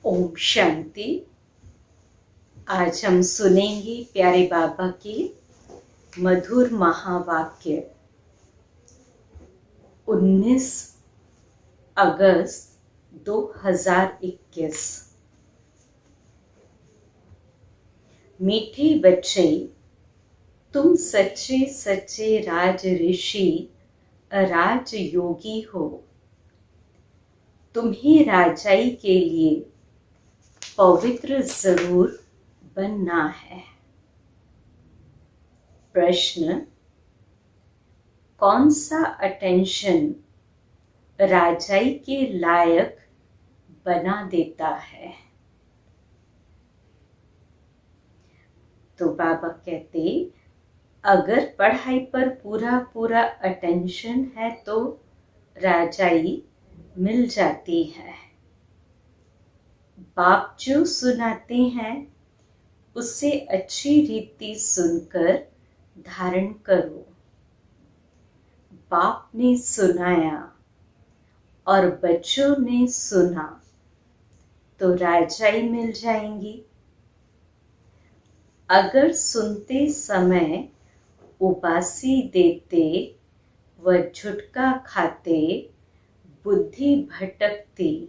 ओम शांति। आज हम सुनेंगे प्यारे बाबा के मधुर महावाक्य। 19 अगस्त 2021। मीठे बच्चे, तुम सच्चे सच्चे राज ऋषि राज योगी हो। तुम्हें राजाई के लिए पवित्र जरूर बनना है। प्रश्न: कौन सा अटेंशन राजाई के लायक बना देता है? तो बाबा कहते, अगर पढ़ाई पर पूरा पूरा अटेंशन है तो राजाई मिल जाती है। बाप जो सुनाते हैं उससे अच्छी रीति सुनकर धारण करो। बाप ने सुनाया और बच्चों ने सुना तो राजाई मिल जाएंगी। अगर सुनते समय उबासी देते व झुटका खाते बुद्धि भटकती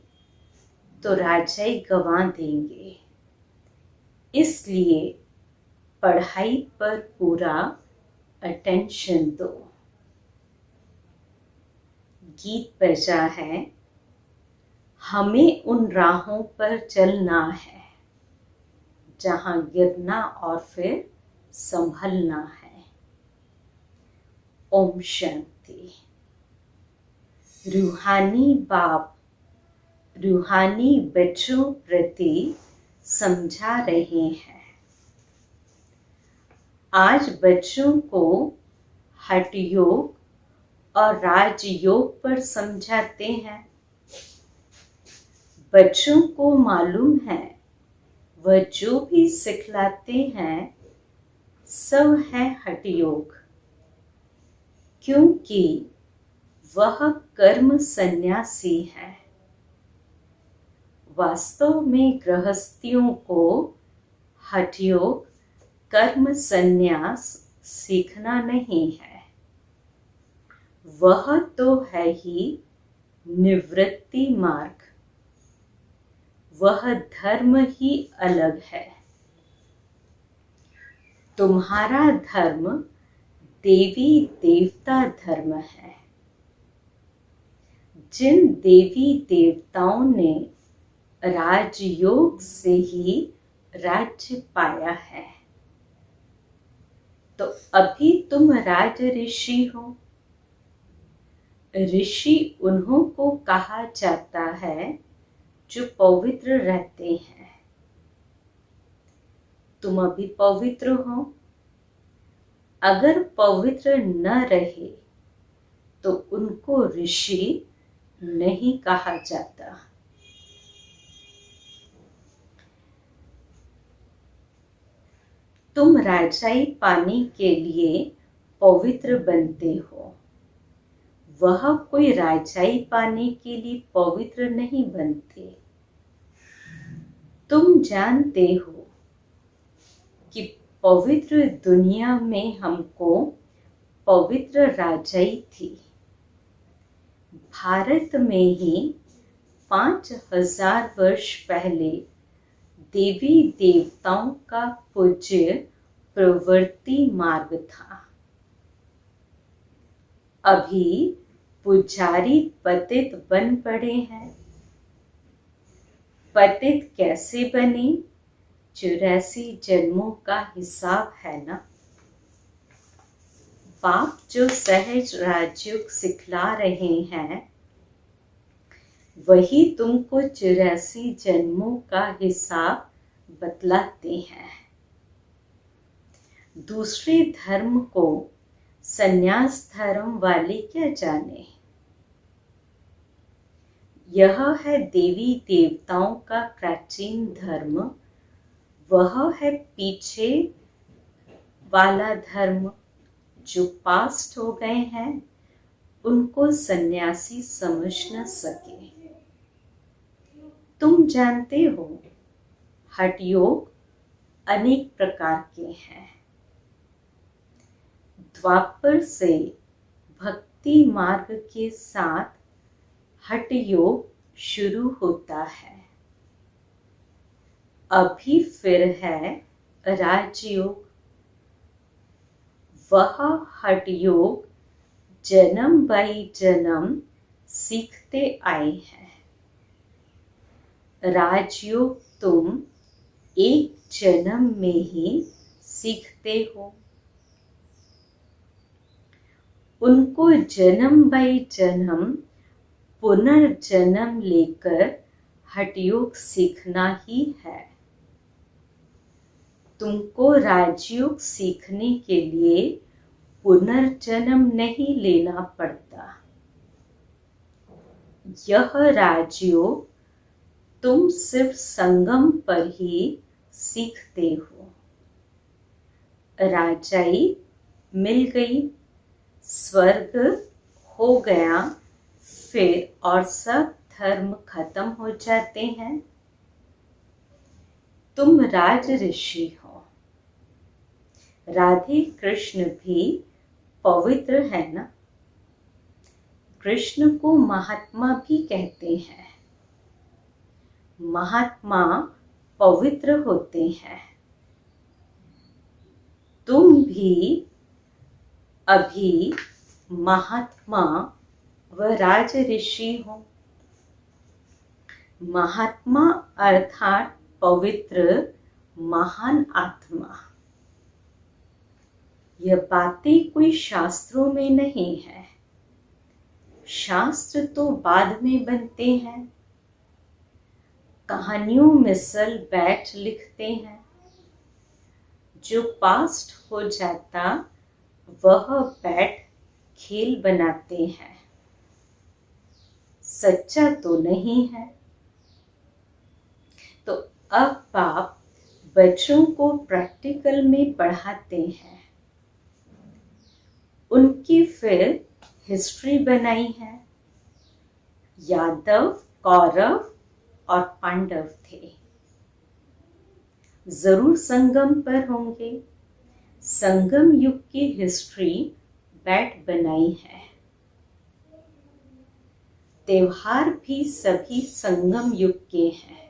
तो राजाई गंवा देंगे। इसलिए पढ़ाई पर पूरा अटेंशन दो। गीत बजा है, हमें उन राहों पर चलना है जहां गिरना और फिर संभलना है। ओम शांति। रूहानी बाप रूहानी बच्चों प्रति समझा रहे हैं। आज बच्चों को हठ योग और राजयोग पर समझाते हैं। बच्चों को मालूम है वह जो भी सिखलाते हैं सब है हठ योग, क्योंकि वह कर्म सन्यासी है। वास्तव में गृहस्थियों को हठ योग कर्म सन्यास सीखना नहीं है। वह तो है ही निवृत्ति मार्ग। वह धर्म ही अलग है। तुम्हारा धर्म देवी देवता धर्म है। जिन देवी देवताओं ने राजयोग से ही राज्य पाया है, तो अभी तुम राज ऋषि हो। ऋषि उन्हों को कहा जाता है जो पवित्र रहते हैं। तुम अभी पवित्र हो। अगर पवित्र न रहे तो उनको ऋषि नहीं कहा जाता। तुम राजाई पाने के लिए पवित्र बनते हो। वह कोई राजाई पाने के लिए पवित्र नहीं बनते। तुम जानते हो कि पवित्र दुनिया में हमको पवित्र राजाई थी। भारत में ही 5000 वर्ष पहले देवी देवताओं का पूज्य प्रवृत्ति मार्ग था। अभी पुजारी पतित बन पड़े हैं। पतित कैसे बने? 84 जन्मों का हिसाब है ना। बाप जो सहज राजयोग सिखला रहे हैं वही तुमको 84 जन्मों का हिसाब बतलाते हैं। दूसरे धर्म को संन्यास धर्म वाले क्या जाने। यह है देवी देवताओं का प्राचीन धर्म। वह है पीछे वाला धर्म। जो पास्ट हो गए हैं उनको सन्यासी समझ न सके। तुम जानते हो हठ योग अनेक प्रकार के हैं। द्वापर से भक्ति मार्ग के साथ हठ योग शुरू होता है। अभी फिर है राजयोग। वह हठ योग जन्म बाई जन्म सीखते आए हैं। राजयोग तुम एक जन्म में ही सीखते हो। उनको जन्म बाई जन्म पुनर्जन्म लेकर हठ योग सीखना ही है। तुमको राजयोग सीखने के लिए पुनर्जन्म नहीं लेना पड़ता। यह राजयोग तुम सिर्फ संगम पर ही सीखते हो। राजाई मिल गई, स्वर्ग हो गया, फिर और सब धर्म खत्म हो जाते हैं। तुम राज ऋषि हो। राधे कृष्ण भी पवित्र है ना। कृष्ण को महात्मा भी कहते हैं। महात्मा पवित्र होते हैं। तुम भी अभी महात्मा व राज ऋषि हो। महात्मा अर्थात पवित्र महान आत्मा। यह बातें कोई शास्त्रों में नहीं है। शास्त्र तो बाद में बनते हैं। कहानियों मिसल बैठ लिखते हैं। जो पास्ट हो जाता वह बैठ खेल बनाते हैं। सच्चा तो नहीं है। तो अब आप बच्चों को प्रैक्टिकल में पढ़ाते हैं। उनकी फिर हिस्ट्री बनाई है। यादव, कौरव और पांडव थे। जरूर संगम पर होंगे। संगम युग की हिस्ट्री बैठ बनाई है। त्योहार भी सभी संगम युग के हैं।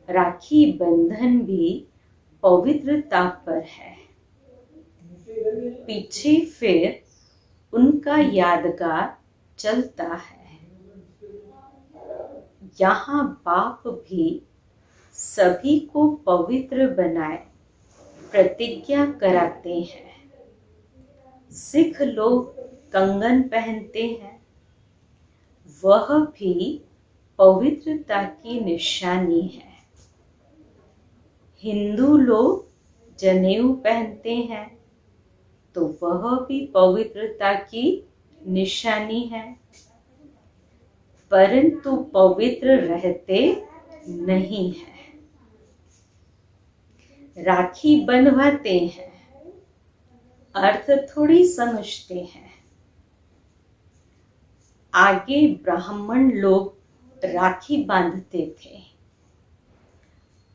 राखी बंधन भी पवित्रता पर है। पीछे फिर उनका यादगार चलता है। यहाँ बाप भी सभी को पवित्र बनाए प्रतिज्ञा कराते हैं। सिख लोग कंगन पहनते हैं। वह भी पवित्रता की निशानी है। हिंदू लोग जनेऊ पहनते हैं तो वह भी पवित्रता की निशानी है। परंतु पवित्र रहते नहीं हैं। राखी बंधवाते हैं, अर्थ थोड़ी समझते हैं। आगे ब्राह्मण लोग राखी बांधते थे।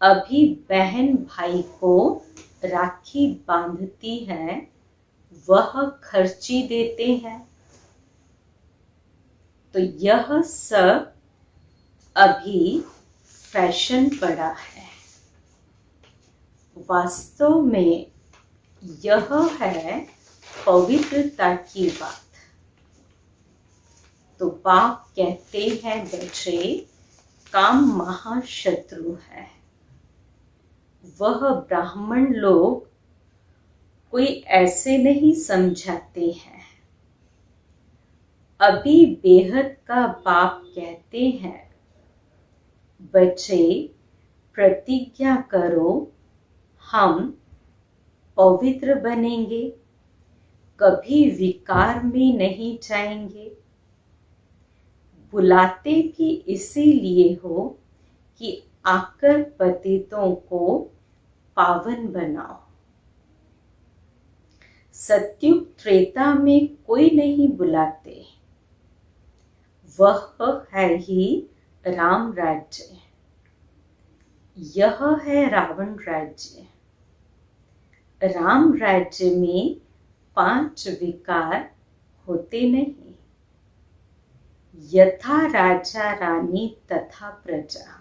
अभी बहन भाई को राखी बांधती है, वह खर्ची देते हैं। तो यह सब अभी फैशन पड़ा है। वास्तव में यह है पवित्रता की बात। तो बाप कहते हैं बच्चे, काम महाशत्रु है। वह ब्राह्मण लोग कोई ऐसे नहीं समझाते हैं। अभी बेहद का बाप कहते हैं, बच्चे प्रतिज्ञा करो, हम पवित्र बनेंगे, कभी विकार में नहीं जाएंगे। बुलाते भी इसीलिए हो कि आकर पतितों को पावन बनाओ। सत्युग त्रेता में कोई नहीं बुलाते। वह है ही राम राज्य, यह है रावण राज्य। राम राज्य में 5 विकार होते नहीं, यथा राजा रानी तथा प्रजा।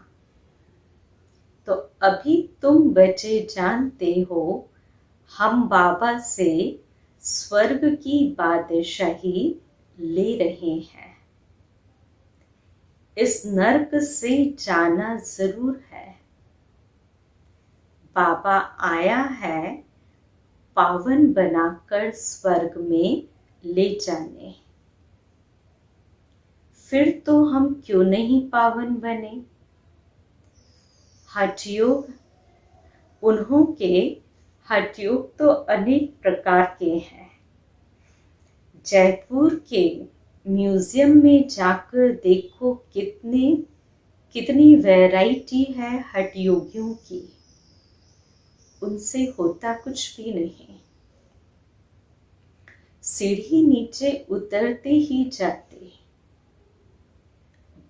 तो अभी तुम बच्चे जानते हो, हम बाबा से स्वर्ग की बादशाही ले रहे हैं। इस नर्क से जाना जरूर है। बाबा आया है पावन बनाकर स्वर्ग में ले जाने। फिर तो हम क्यों नहीं पावन बने? हठयोग, उन्हों के हठयोग तो अनेक प्रकार के हैं। जयपुर के म्यूजियम में जाकर देखो, कितनी वैरायटी है हठयोगियों की। उनसे होता कुछ भी नहीं। सीढ़ी नीचे उतरते ही जाते।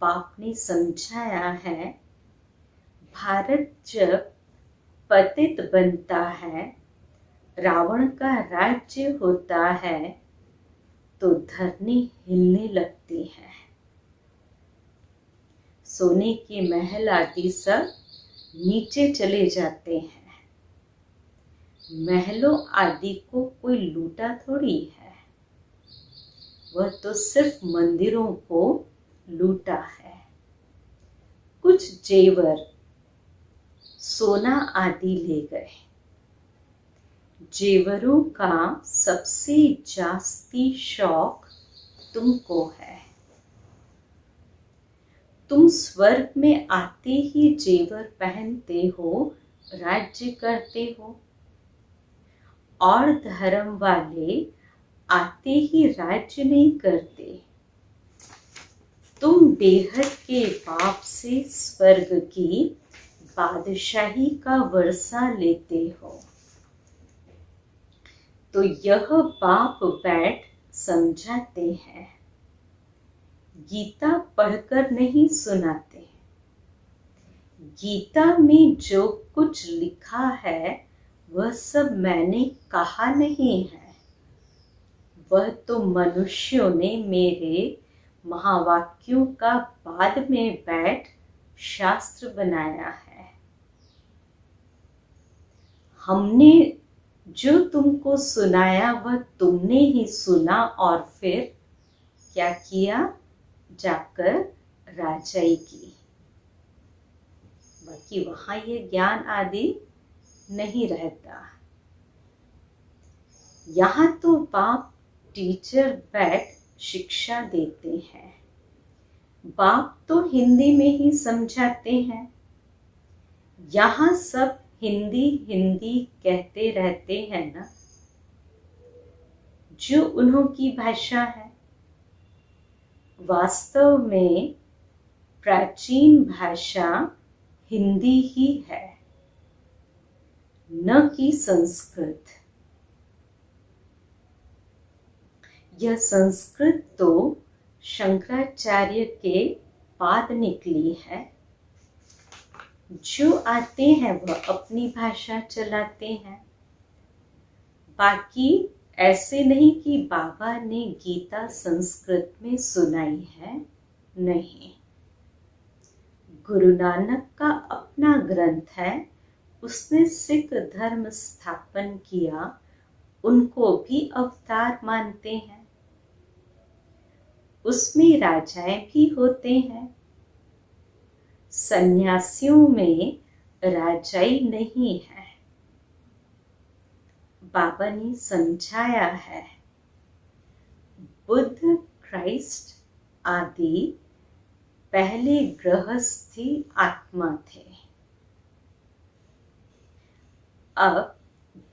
बाप ने समझाया है, भारत जब पतित बनता है, रावण का राज्य होता है, तो धरनी हिलने लगती है। सोने के महल आदि सब नीचे चले जाते हैं। महलों आदि को कोई लूटा थोड़ी है, वह तो सिर्फ मंदिरों को लूटा है। कुछ जेवर, सोना आदि ले गए। जेवरों का सबसे जास्ती शौक तुमको है। तुम स्वर्ग में आते ही जेवर पहनते हो, राज्य करते हो, और धर्म वाले आते ही राज्य नहीं करते। तुम बेहद के बाप से स्वर्ग की बादशाही का वर्षा लेते हो। तो यह बाप बैठ समझाते हैं, गीता पढ़कर नहीं सुनाते। गीता में जो कुछ लिखा है वह सब मैंने कहा नहीं है, वह तो मनुष्यों ने मेरे महावाक्यों का बाद में बैठ शास्त्र बनाया है। हमने जो तुमको सुनाया वह तुमने ही सुना, और फिर क्या किया? जाकर राजाई की। बाकी वहां ये ज्ञान आदि नहीं रहता। यहाँ तो बाप टीचर बैठ शिक्षा देते हैं। बाप तो हिंदी में ही समझाते हैं। यहाँ सब हिंदी हिंदी कहते रहते हैं ना, जो उन्हों की भाषा है। वास्तव में प्राचीन भाषा हिंदी ही है, न कि संस्कृत। यह संस्कृत तो शंकराचार्य के बाद निकली है। जो आते हैं वह अपनी भाषा चलाते हैं। बाकी ऐसे नहीं कि बाबा ने गीता संस्कृत में सुनाई है, नहीं। गुरु नानक का अपना ग्रंथ है, उसने सिख धर्म स्थापन किया, उनको भी अवतार मानते हैं। उसमें राजाएं भी होते हैं। सन्यासियों में राजाई नहीं है। बाबा ने समझाया है, बुद्ध, क्राइस्ट आदि पहले गृहस्थी आत्मा थे। अब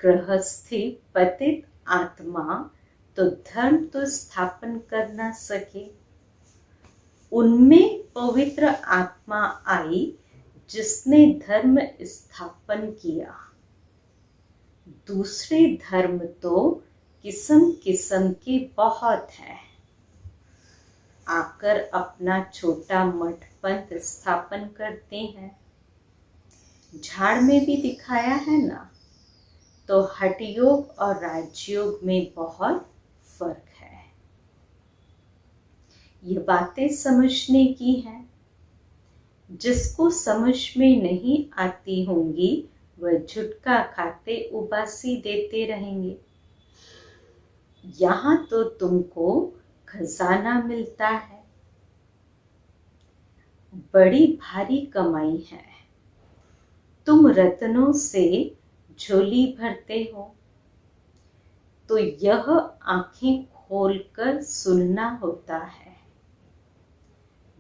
गृहस्थी पतित आत्मा तो धर्म तो स्थापन कर न सके। उनमें पवित्र आत्मा आई जिसने धर्म स्थापन किया। दूसरे धर्म तो किस्म किस्म के बहुत हैं। आकर अपना छोटा मठ पंथ स्थापन करते हैं। झाड़ में भी दिखाया है ना। तो हठ योग और राजयोग में बहुत फर्क है। ये बातें समझने की हैं। जिसको समझ में नहीं आती होंगी वह झुटका खाते उबासी देते रहेंगे। यहाँ तो तुमको खजाना मिलता है। बड़ी भारी कमाई है। तुम रत्नों से झोली भरते हो तो यह आंखें खोलकर सुनना होता है।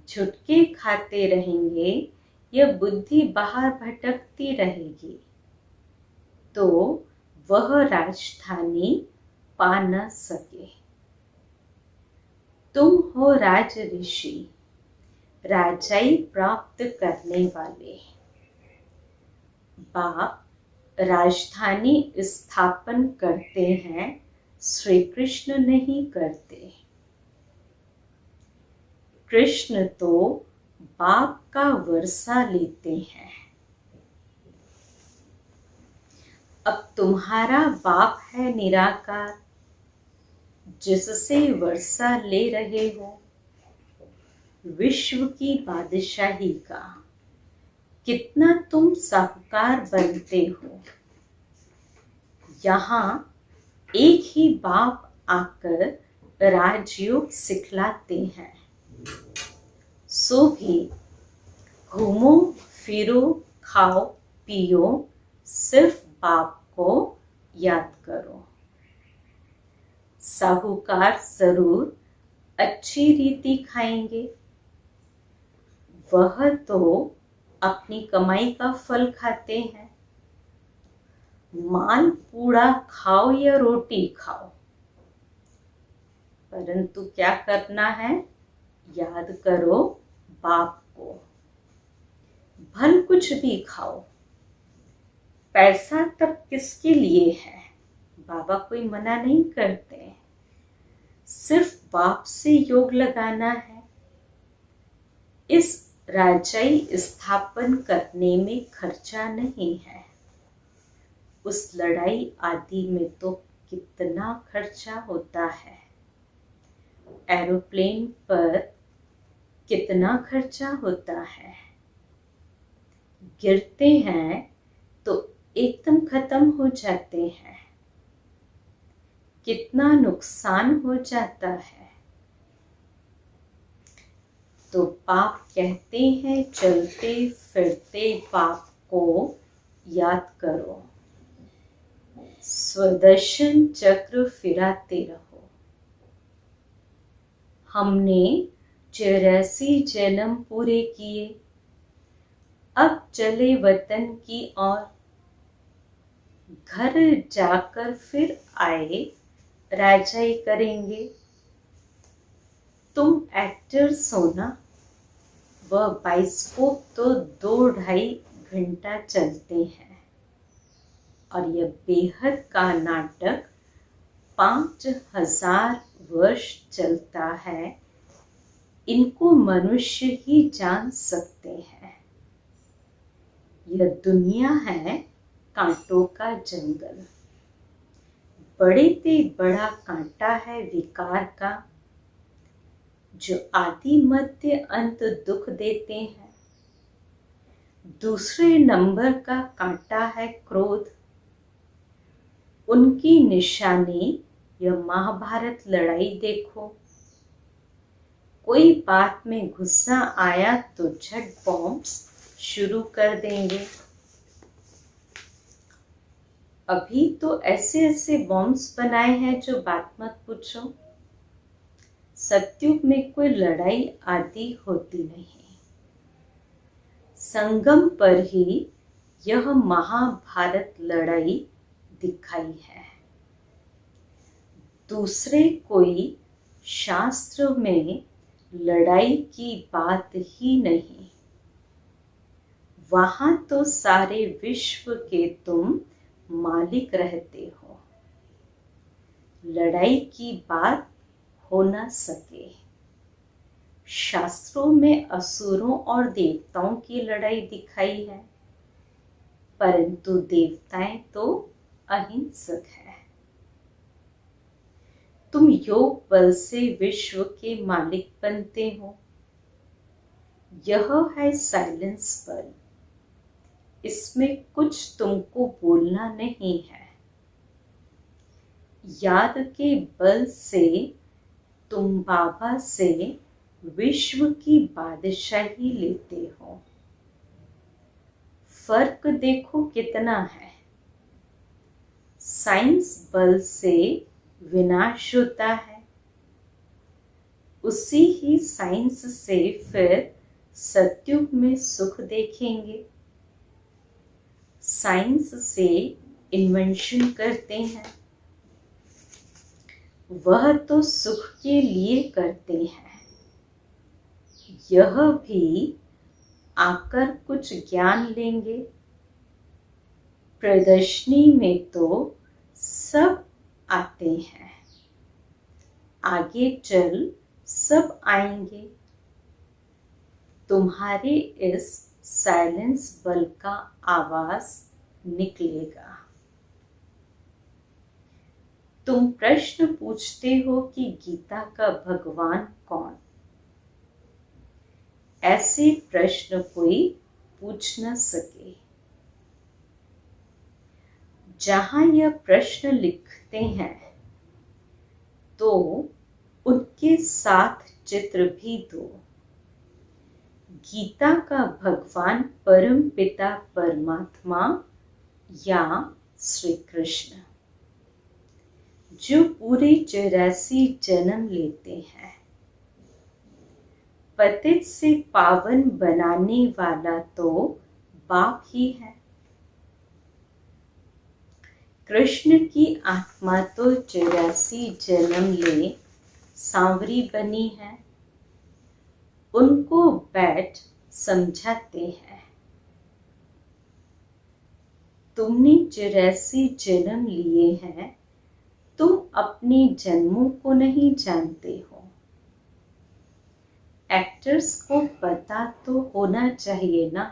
झुटके खाते रहेंगे, यह बुद्धि बाहर भटकती रहेगी तो वह राजधानी पा न सके। तुम हो राज ऋषि, राजाई प्राप्त करने वाले। बाप राजधानी स्थापन करते हैं, श्री कृष्ण नहीं करते। कृष्ण तो बाप का वर्षा लेते हैं। अब तुम्हारा बाप है निराकार, जिससे वर्षा ले रहे हो। विश्व की बादशाही का कितना तुम साहूकार बनते हो। यहाँ एक ही बाप आकर राजयोग सिखलाते हैं। सो भी घूमो फिरो खाओ पियो, सिर्फ बाप को याद करो। साहूकार जरूर अच्छी रीति खाएंगे, वह तो अपनी कमाई का फल खाते हैं। माल पूड़ा खाओ या रोटी खाओ, परंतु क्या करना है, याद करो बाप को। भल कुछ भी खाओ, पैसा तब किसके लिए है, बाबा कोई मना नहीं करते। सिर्फ बाप से योग लगाना है। इस राजाई स्थापन करने में खर्चा नहीं है। उस लड़ाई आदि में तो कितना खर्चा होता है। एरोप्लेन पर कितना खर्चा होता है। गिरते हैं तो एकदम खत्म हो जाते हैं। कितना नुकसान हो जाता है। तो बाप कहते हैं चलते फिरते बाप को याद करो। स्वदर्शन चक्र फिराते रहो। हमने 84 जन्म पूरे किए, अब चले वतन की ओर। घर जाकर फिर आए, राजाई करेंगे। तुम एक्टर सोना, वह बाइस्कोप तो 2-2.5 घंटा चलते हैं। और यह बेहद का नाटक 5000 वर्ष चलता है। इनको मनुष्य ही जान सकते हैं। यह दुनिया है कांटों का जंगल। बड़े ते बड़ा कांटा है विकार का, जो आदि मध्य अंत दुख देते हैं। दूसरे नंबर का कांटा है क्रोध। उनकी निशानी यह महाभारत लड़ाई देखो। कोई बात में गुस्सा आया तो झट बॉम्ब शुरू कर देंगे। अभी तो ऐसे ऐसे बॉम्ब्स बनाए हैं जो बात मत पूछो। सतयुग में कोई लड़ाई आदि होती नहीं। संगम पर ही यह महाभारत लड़ाई दिखाई है। दूसरे कोई शास्त्र में लड़ाई की बात ही नहीं। वहां तो सारे विश्व के तुम मालिक रहते हो। लड़ाई की बात हो न सके। शास्त्रों में असुरों और देवताओं की लड़ाई दिखाई है, परंतु देवताएं तो अहिंसक है। तुम योग बल से विश्व के मालिक बनते हो। यह है साइलेंस बल। इसमें कुछ तुमको बोलना नहीं है। याद के बल से तुम बाबा से विश्व की बादशाही लेते हो। फर्क देखो कितना है। साइंस बल से विनाश होता है, उसी ही साइंस से फिर सतयुग में सुख देखेंगे। साइंस से इन्वेंशन करते हैं, वह तो सुख के लिए करते हैं। यह भी आकर कुछ ज्ञान लेंगे। प्रदर्शनी में तो सब आते हैं, आगे चल सब आएंगे। तुम्हारे इस साइलेंस बल का आवाज निकलेगा। तुम प्रश्न पूछते हो कि गीता का भगवान कौन? ऐसे प्रश्न कोई पूछ न सके। जहां यह प्रश्न लिखते हैं तो उनके साथ चित्र भी दो। गीता का भगवान परम पिता परमात्मा या श्री कृष्ण, जो पूरे 84 जन्म लेते हैं। पतित से पावन बनाने वाला तो बाप ही है। कृष्ण की आत्मा तो 84 जन्म ले सांवरी बनी है। उनको बैठ समझाते हैं। तुमने 84 जन्म लिए हैं, तुम अपने जन्मों को नहीं जानते हो। एक्टर्स को पता तो होना चाहिए ना।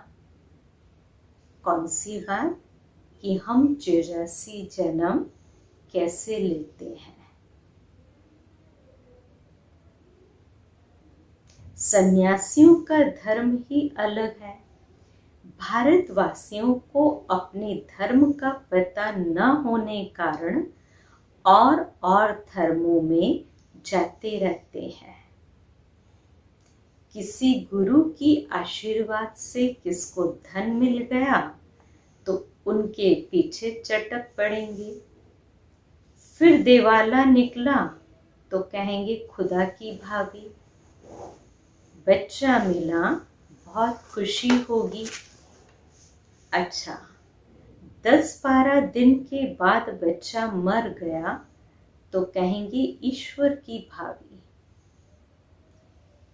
कौन सी बात कि हम 84 जन्म कैसे लेते हैं। सन्यासियों का धर्म ही अलग है। भारतवासियों को अपने धर्म का पता न होने कारण और धर्मों में जाते रहते हैं। किसी गुरु की आशीर्वाद से किसको धन मिल गया तो उनके पीछे चटक पड़ेंगे। फिर दिवाला निकला तो कहेंगे खुदा की भाभी। बच्चा मिला बहुत खुशी होगी। अच्छा, 10-12 दिन के बाद बच्चा मर गया तो कहेंगे ईश्वर की भाभी।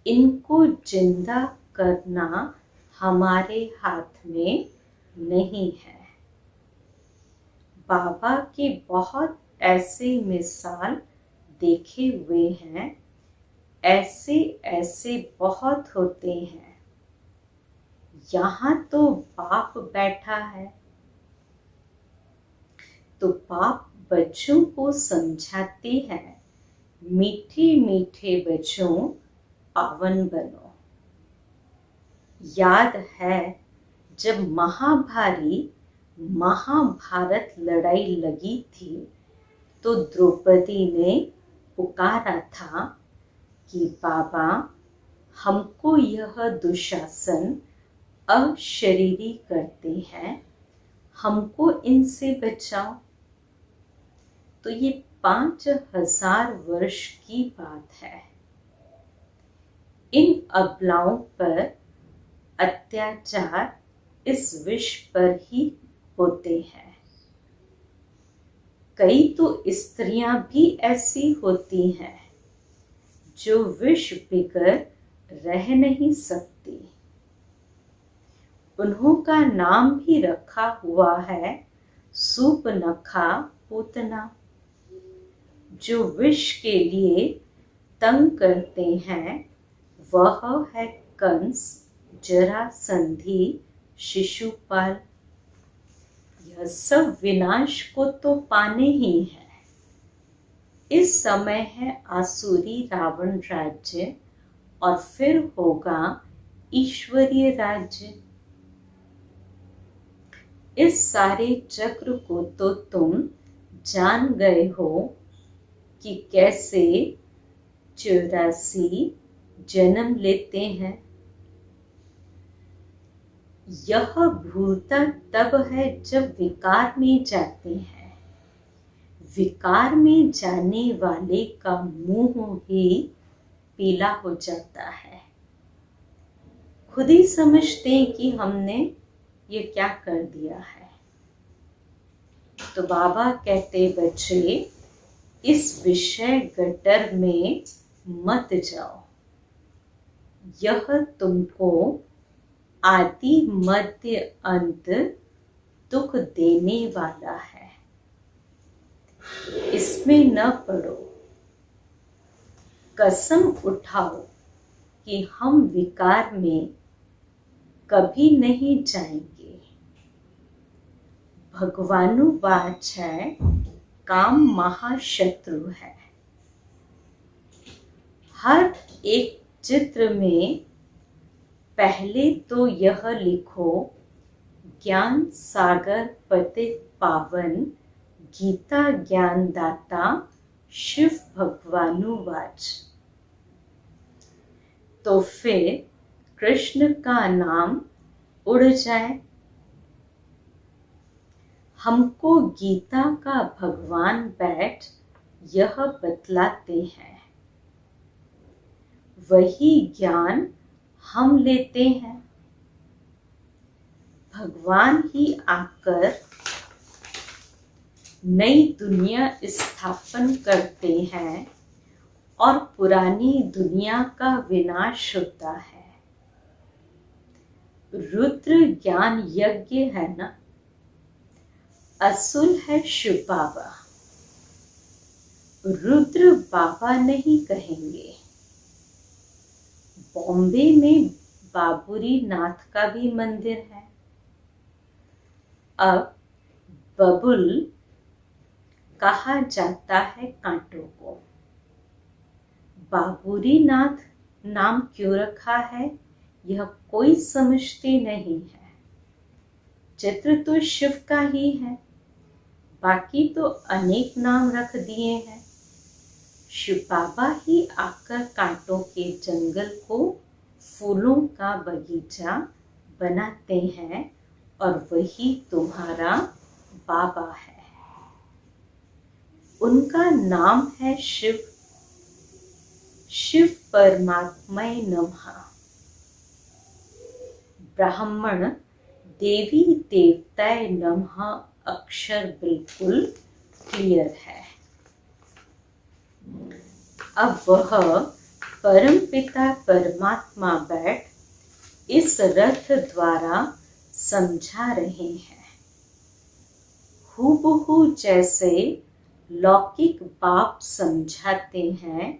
इनको जिंदा करना हमारे हाथ में नहीं है। बाबा के बहुत ऐसे मिसाल देखे हुए हैं। ऐसे ऐसे बहुत होते हैं। यहाँ तो बाप बैठा है तो बाप बच्चों को समझाते हैं, मीठे मीठे बच्चों पावन बनो। याद है जब महाभारत लड़ाई लगी थी तो द्रौपदी ने पुकारा था कि बाबा हमको यह दुशासन अशरीरी करते हैं, हमको इनसे बचाओ। तो ये 5000 वर्ष की बात है। इन अबलाओं पर अत्याचार इस विश्व पर ही होते हैं। कई तो स्त्रियां भी ऐसी होती हैं जो विष पीकर रह नहीं सकती। उन्हों का नाम भी रखा हुआ है सूपनखा पूतना। जो विष के लिए तंग करते हैं वह है कंस, जरासंधी, शिशुपाल। यह सब विनाश को तो पाने ही है। इस समय है आसुरी रावण राज्य और फिर होगा ईश्वरीय राज्य। इस सारे चक्र को तो तुम जान गए हो कि कैसे 84 जन्म लेते हैं। यह भूलता तब है जब विकार में जाते हैं। विकार में जाने वाले का मुंह ही पीला हो जाता है। खुद ही समझते हैं कि हमने ये क्या कर दिया है। तो बाबा कहते, बच्चे इस विषय गटर में मत जाओ। यह तुमको आदि मध्य अंत दुख देने वाला है। इसमें न पड़ो। कसम उठाओ कि हम विकार में कभी नहीं जाएंगे। भगवानुवाच है, काम महाशत्रु है। हर एक चित्र में पहले तो यह लिखो, ज्ञान सागर पतित पावन, गीता ज्ञान दाता शिव भगवानुवाच। तो फिर कृष्ण का नाम उड़ जाए। हमको गीता का भगवान बैठ यह बतलाते हैं। वही ज्ञान हम लेते हैं। भगवान ही आकर नई दुनिया स्थापन करते हैं और पुरानी दुनिया का विनाश होता है। रुद्र ज्ञान यज्ञ है ना, असुल है शिव बाबा। रुद्र बाबा नहीं कहेंगे। बॉम्बे में बाबूरी नाथ का भी मंदिर है। अब बबुल कहा जाता है कांटों को। बाबूरी नाथ नाम क्यों रखा है, यह कोई समझते नहीं है। चित्र तो शिव का ही है, बाकी तो अनेक नाम रख दिए हैं। शिव बाबा ही आकर कांटों के जंगल को फूलों का बगीचा बनाते हैं और वही तुम्हारा बाबा है। उनका नाम है शिव। शिव परमात्माय नमः। ब्राह्मण देवी देवताय नमः अक्षर बिल्कुल क्लियर है। अब वह परम पिता परमात्मा बैठ इस रथ द्वारा समझा रहे हैं। हूबहू जैसे लौकिक बाप समझाते हैं,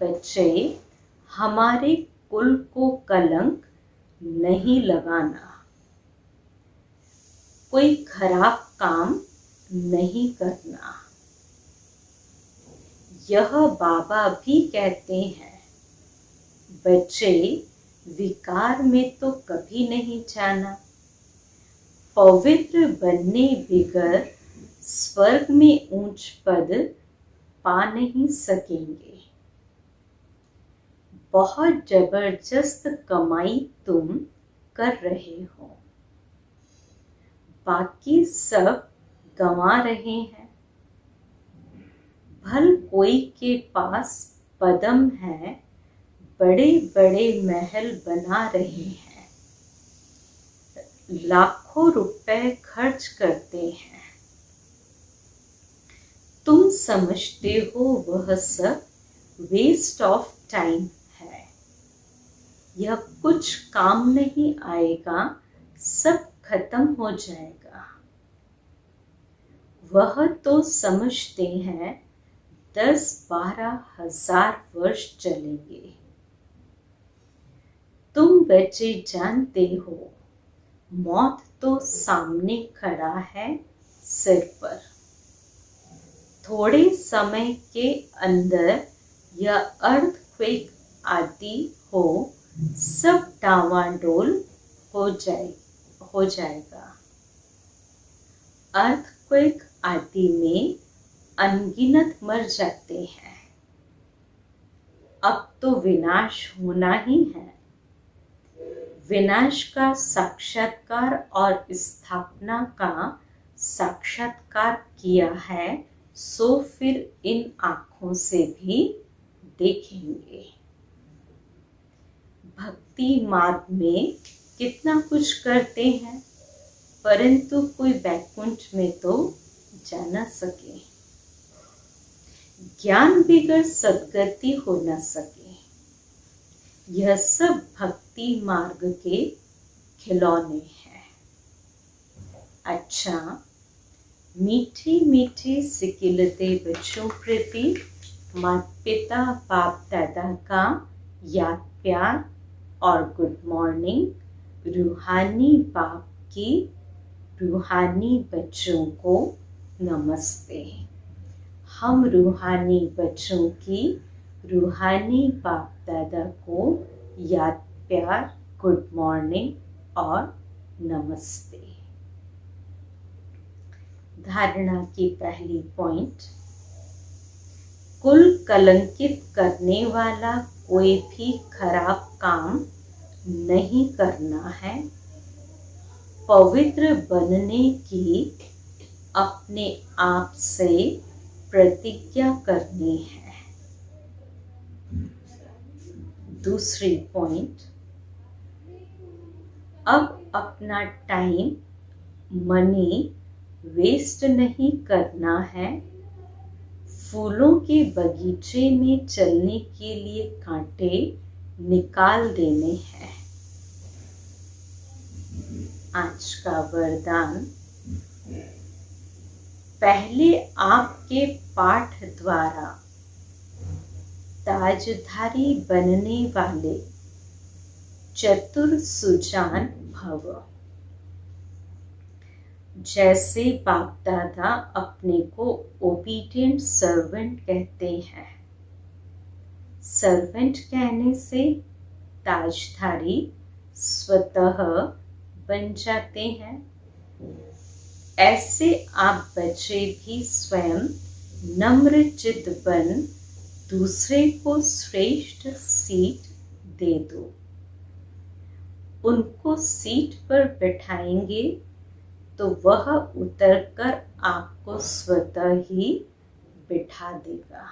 बच्चे हमारे कुल को कलंक नहीं लगाना, कोई खराब काम नहीं करना। यह बाबा भी कहते हैं, बच्चे विकार में तो कभी नहीं जाना। पवित्र बनने बिगर स्वर्ग में ऊंच पद पा नहीं सकेंगे। बहुत जबरदस्त कमाई तुम कर रहे हो, बाकी सब गंवा रहे हैं। भल कोई के पास पदम है, बड़े बड़े महल बना रहे हैं, लाखों रुपए खर्च करते हैं। तुम समझते हो वह सब वेस्ट ऑफ टाइम है। यह कुछ काम नहीं आएगा, सब खत्म हो जाएगा। वह तो समझते हैं 10-12 हजार वर्ष चलेंगे। तुम बच्चे जानते हो, मौत तो सामने खड़ा है सिर पर। थोड़े समय के अंदर यह अर्थक्वेक आती हो, सब डावाडोल हो जाएगा। अर्थक्वेक आदि में अनगिनत मर जाते हैं। अब तो विनाश होना ही है। विनाश का साक्षात्कार और स्थापना का साक्षात्कार किया है, सो फिर इन आँखों से भी देखेंगे। भक्ति मार्ग में कितना कुछ करते हैं, परंतु कोई वैकुंठ में तो जा न सके। ज्ञान बिगर सद्गति हो न सके। यह सब भक्ति मार्ग के खिलौने हैं। अच्छा, मीठी मीठी सिकिलते बच्चों प्रति माता पिता बाप दादा का याद प्यार और गुड मॉर्निंग। रूहानी बाप की रूहानी बच्चों को नमस्ते। हम रूहानी बच्चों की रूहानी बाप दादा को याद प्यार, गुड मॉर्निंग और नमस्ते। धारणा की पहली पॉइंट, कुल कलंकित करने वाला कोई भी खराब काम नहीं करना है। पवित्र बनने की अपने आप से प्रतिज्ञा करनी है। दूसरी पॉइंट, अब अपना टाइम मनी वेस्ट नहीं करना है। फूलों के बगीचे में चलने के लिए कांटे निकाल देने हैं। आज का वरदान, पहले आपके पाठ द्वारा ताजधारी बनने वाले चतुर सुजान भव। जैसे बाप दादा अपने को ओबीडिएंट सर्वेंट कहते हैं, सर्वेंट कहने से ताजधारी स्वतः बन जाते हैं। ऐसे आप बच्चे भी स्वयं नम्र चित्त बन दूसरे को श्रेष्ठ सीट दे दो। उनको सीट पर बैठाएंगे तो वह उतरकर आपको स्वतः ही बिठा देगा।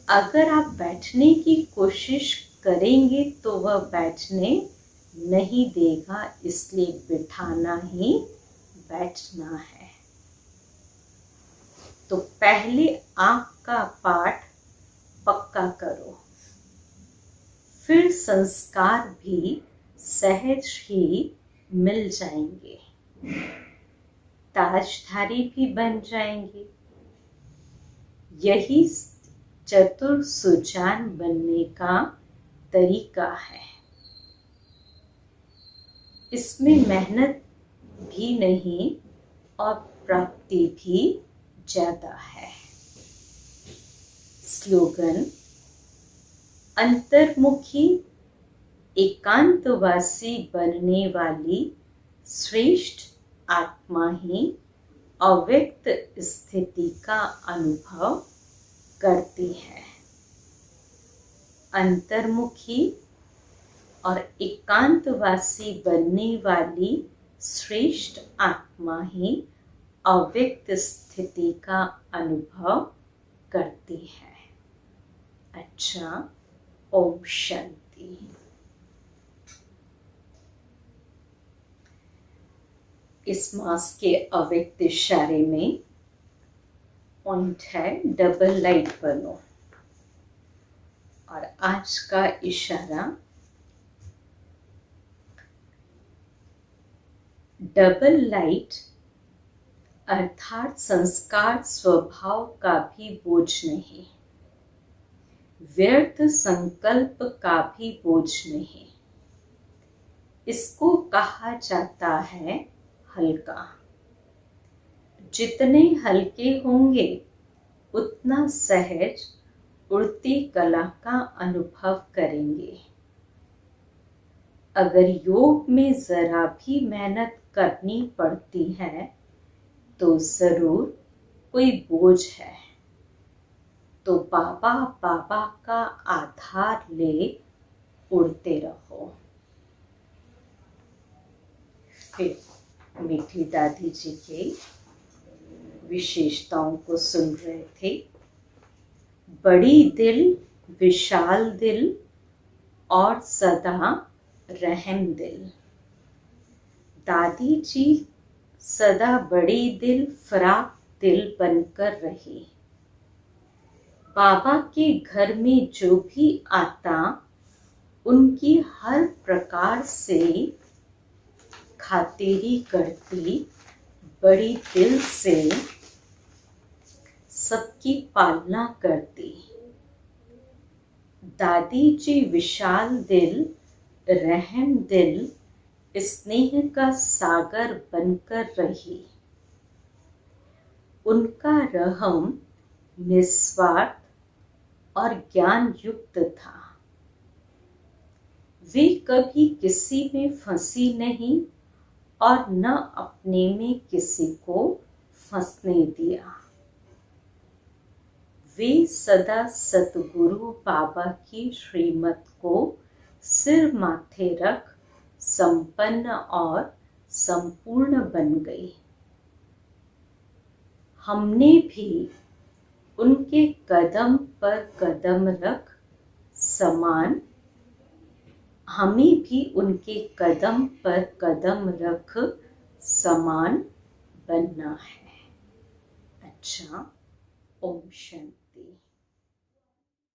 अगर आप बैठने की कोशिश करेंगे तो वह बैठने नहीं देगा, इसलिए बिठाना ही बैठना है। तो पहले आपका पाठ पक्का करो, फिर संस्कार भी सहज ही मिल जाएंगे, ताजधारी भी बन जाएंगे। यही चतुर सुजान बनने का तरीका है। इसमें मेहनत भी नहीं और प्राप्ति भी ज्यादा है। स्लोगन, अंतर्मुखी एकांतवासी बनने वाली श्रेष्ठ आत्मा ही अव्यक्त स्थिति का अनुभव करती है। अंतर्मुखी और एकांतवासी बनने वाली श्रेष्ठ आत्मा ही अव्यक्त स्थिति का अनुभव करती है। अच्छा, ओम शांति। इस मास के अव्यक्त इशारे में पॉइंट है डबल लाइट बनो, और आज का इशारा डबल लाइट अर्थात संस्कार स्वभाव का भी बोझ नहीं। व्यर्थ संकल्प का भी बोझ नहीं। इसको कहा जाता है हल्का। जितने हल्के होंगे उतना सहज उड़ती कला का अनुभव करेंगे। अगर योग में जरा भी मेहनत करनी पड़ती है तो जरूर कोई बोझ है, तो बाबा बाबा का आधार ले उड़ते रहो। फिर मीठी दादी जी के विशेषताओं को सुन रहे थे। बड़ी दिल, विशाल दिल और सदा रहम दिल। दादी जी सदा बड़ी दिल, फराक दिल बनकर रही। बाबा के घर में जो भी आता उनकी हर प्रकार से खातिरी करती, बड़ी दिल से सबकी पालना करती। दादी जी विशाल दिल, रहम दिल, स्नेह का सागर बनकर रही। उनका रहम निस्वार्थ और ज्ञान युक्त था। वे कभी किसी में फंसी नहीं और न अपने में किसी को फंसने दिया। वे सदा सतगुरु बाबा की श्रीमत को सिर माथे रख संपन्न और संपूर्ण बन गई। हमने भी उनके कदम पर कदम रख समान, हमें भी उनके कदम पर कदम रख समान बनना है। अच्छा, ओम शांति।